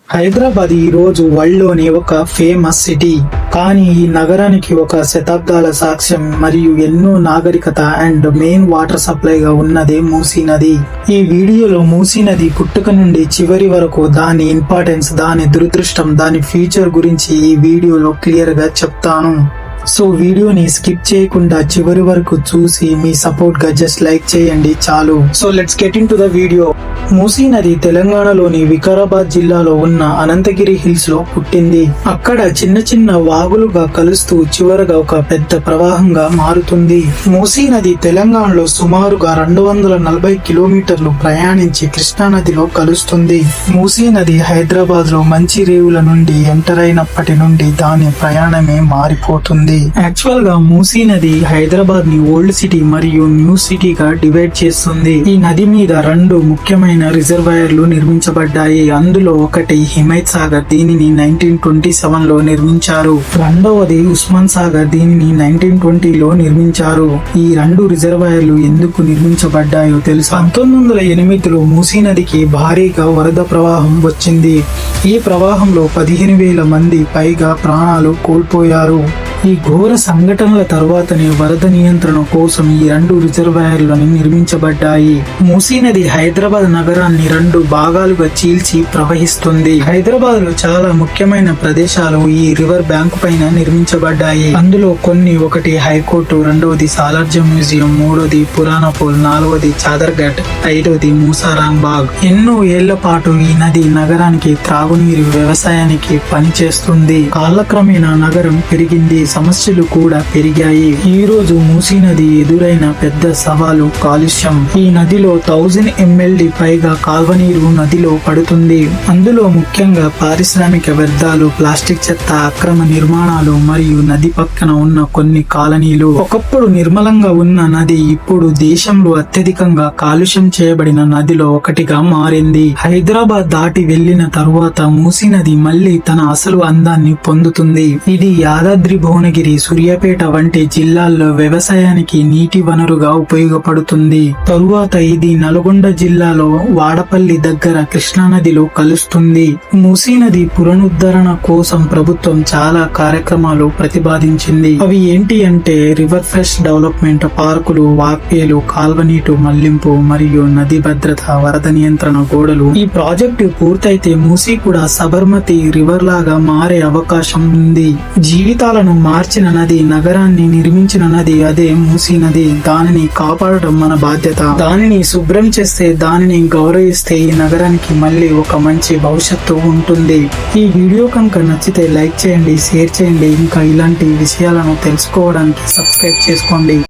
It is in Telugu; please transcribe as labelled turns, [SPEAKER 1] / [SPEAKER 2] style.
[SPEAKER 1] హైదరాబాద్ ఈ రోజు వరల్డ్ లోని ఒక ఫేమస్ సిటీ. కానీ ఈ నగరానికి ఒక శతాబ్దాల సాక్ష్యం మరియు ఎన్నో నాగరికత అండ్ మెయిన్ వాటర్ సప్లై గా ఉన్నదే మూసీ నది. ఈ వీడియోలో మూసీ నది పుట్టుక నుండి చివరి వరకు దాని ఇంపార్టెన్స్, దాని దురదృష్టం, దాని ఫ్యూచర్ గురించి ఈ వీడియోలో క్లియర్ గా చెప్తాను. సో వీడియోని స్కిప్ చేయకుండా చివరి వరకు చూసి మీ సపోర్ట్ గా జస్ట్ లైక్ చేయండి చాలు. So let's get in to the video. Musi నది తెలంగాణలోని వికారాబాద్ జిల్లాలో ఉన్న అనంతగిరి హిల్స్ లో పుట్టింది. అక్కడ చిన్న చిన్న వాగులుగా కలుస్తూ చివరగా ఒక పెద్ద ప్రవాహంగా మారుతుంది. మూసీ నది తెలంగాణలో సుమారుగా 240 కిలోమీటర్లు ప్రయాణించి కృష్ణా నదిలో కలుస్తుంది. మూసీ నది హైదరాబాద్ లో మంచి రేవుల నుండి ఎంటర్ అయినప్పటి నుండి దాని ప్రయాణమే మారిపోతుంది. యాక్చువల్ గా మూసీ నది హైదరాబాద్ ని ఓల్డ్ సిటీ మరియు న్యూ సిటీగా డివైడ్ చేస్తుంది. ఈ నది మీద 2 ముఖ్యమైన రిజర్వాయర్లు నిర్మించబడ్డాయి. అందులో ఒకటి హిమైత్ సాగర్, దీనిని 1927 లో నిర్మించారు. రెండవది ఉస్మాన్ సాగర్, దీనిని 1920 లో నిర్మించారు. ఈ 2 రిజర్వాయర్లు ఎందుకు నిర్మించబడ్డాయో తెలుసా? 1908లో మూసీ నదికి భారీగా వరద ప్రవాహం వచ్చింది. ఈ ప్రవాహంలో 15,000 మంది పైగా ప్రాణాలు కోల్పోయారు. ఈ ఘోర సంఘటనల తర్వాతనే వరద నియంత్రణ కోసం ఈ 2 రిజర్వాయర్లను నిర్మించబడ్డాయి. మూసీ నది హైదరాబాద్ నగరాన్ని 2 భాగాలుగా చీల్చి ప్రవహిస్తుంది. హైదరాబాద్ లో చాలా ముఖ్యమైన ప్రదేశాలు ఈ రివర్ బ్యాంకు పైన నిర్మించబడ్డాయి. అందులో కొన్ని, ఒకటి హైకోర్టు, రెండవది సాలార్జంగ్ మ్యూజియం, మూడవది పురాణపూల్, నాలుగవది చాదర్ఘట్, ఐదవది మూసారాం బాగ్. ఎన్నో ఏళ్ల పాటు ఈ నది నగరానికి త్రాగునీరు, వ్యవసాయానికి పనిచేస్తుంది. కాలక్రమేణా నగరం పెరిగింది, సమస్యలు కూడా పెరిగాయి. ఈ రోజు మూసీ నది ఎదురైన పెద్ద సవాలు కాలుష్యం. ఈ నదిలో 1000 mld పైగా కాల్వనీరు నదిలో పడుతుంది. అందులో ముఖ్యంగా పారిశ్రామిక వ్యర్థాలు, ప్లాస్టిక్ చెత్త, అక్రమ నిర్మాణాలు మరియు నది పక్కన ఉన్న కొన్ని కాలనీలు. ఒకప్పుడు నిర్మలంగా ఉన్న నది ఇప్పుడు దేశంలో అత్యధికంగా కాలుష్యం చేయబడిన నదిలో ఒకటిగా మారింది. హైదరాబాద్ దాటి వెళ్లిన తరువాత మూసీ నది మళ్లీ తన అసలు అందాన్ని పొందుతుంది. ఇది యాదాద్రి, భువనగిరి, సూర్యాపేట వంటి జిల్లాల్లో వ్యవసాయానికి నీటి వనరుగా ఉపయోగపడుతుంది. తరువాత ఇది నల్గొండ జిల్లాలో వాడపల్లి దగ్గర కృష్ణా నదిలో కలుస్తుంది. మూసీ నది పునరుద్ధరణ కోసం ప్రభుత్వం చాలా కార్యక్రమాలు ప్రతిపాదించింది. అవి ఏంటి అంటే రివర్ ఫ్రెష్ డెవలప్మెంట్, పార్కులు, వాక్వేలు, కాల్వనీటు మళ్లింపు మరియు నది భద్రత, వరద నియంత్రణ గోడలు. ఈ ప్రాజెక్టు పూర్తయితే మూసీ కూడా సబర్మతి రివర్ లాగా మారే అవకాశం ఉంది. జీవితాలను మార్చిన నది, నగరాన్ని నిర్మించిన నది అదే మూసీ నది. దానిని కాపాడటం మన బాధ్యత. దానిని శుభ్రం చేస్తే, దానిని గౌరవిస్తే ఈ నగరానికి మళ్ళీ ఒక మంచి భవిష్యత్తు ఉంటుంది. ఈ వీడియో కనుక నచ్చితే లైక్ చేయండి, షేర్ చేయండి. ఇంకా ఇలాంటి విషయాలను తెలుసుకోవడానికి సబ్స్క్రైబ్ చేసుకోండి.